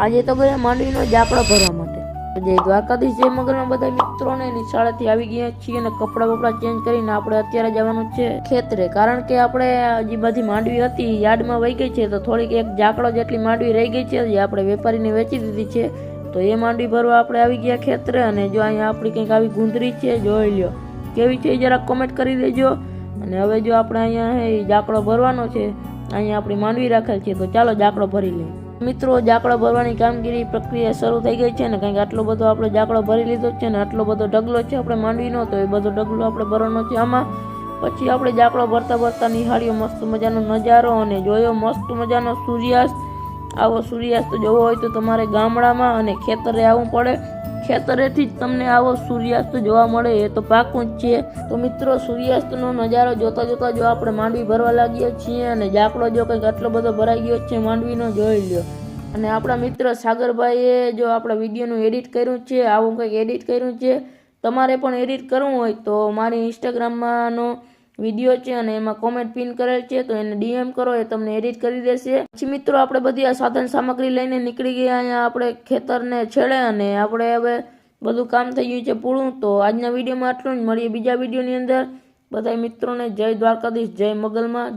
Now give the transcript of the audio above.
આજે તો ગયા માંડવીનો જાકડો ભરવા માટે. જય દ્વારકાધીશ, જય મગલમાં બધા મિત્રોને નિશાળેથી આવી ગયા છીએ અને કપડાં બપડા ચેન્જ કરીને આપણે અત્યારે જવાનું છે ખેતરે. કારણ કે આપણે જે બધી માંડવી હતી યાર્ડમાં વહી ગઈ છે, તો થોડીક એક જાકડો જેટલી માંડવી રહી ગઈ છે, જે આપણે વેપારીને વેચી દીધી છે. તો એ માંડવી ભરવા આપણે આવી ગયા ખેતરે. અને જો અહીંયા આપણી કંઈક આવી ગુંદરી છે, જોઈ લ્યો કેવી છે, જરાક કોમેન્ટ કરી દેજો. અને હવે જો આપણે અહીંયા જાકડો ભરવાનો છે, અહીંયા આપણી માંડવી રાખેલ છે, તો ચાલો જાકડો ભરી લઈએ. મિત્રો, જાકડો ભરવાની કામગીરી પ્રક્રિયા શરૂ થઈ ગઈ છે ને કંઈક આટલો બધો આપણે જાકડો ભરી લીધો છે ને આટલો બધો ઢગલો છે આપણે માંડવીનો, તો એ બધો ઢગલો આપણે ભરવાનો છે આમાં. પછી આપણે જાકડો ભરતા ભરતા નિહાળ્યો મસ્ત મજાનો નજારો અને જોયો મસ્ત મજાનો સૂર્યાસ્ત. આવો સૂર્યાસ્ત જોવો હોય તો તમારે ગામડામાં અને ખેતરે આવવું પડે. ખેતરેથી જ તમને આવો સૂર્યાસ્ત જોવા મળે એ તો પાકું જ છે. તો મિત્રો, સૂર્યાસ્તનો નજારો જોતા જોતા જો આપણે માંડવી ભરવા લાગીએ છીએ અને જાકડો જો કંઈક આટલો બધો ભરાઈ ગયો છે માંડવીનો, જોઈ લ્યો. અને આપણા મિત્ર સાગરભાઈએ જો આપણા વિડીયોનું એડિટ કર્યું છે, આવું કંઈક એડિટ કર્યું છે. તમારે પણ એડિટ કરવું હોય તો મારી ઇન્સ્ટાગ્રામમાંનો વિડીયો છે અને એમાં કોમેન્ટ પિન કરેલ છે, તો એને ડીએમ કરો, એ તમને એડિટ કરી દેશે. પછી મિત્રો, આપણે બધી આ સાધન સામગ્રી લઈને નીકળી ગયા અહીંયા આપણે ખેતરને છેડે અને આપણે હવે બધું કામ થઈ ગયું છે પૂરું. તો આજના વિડીયોમાં આટલું જ. મળીએ બીજા વિડીયોની અંદર. બધા મિત્રોને જય દ્વારકાધીશ, જય મગલમાં.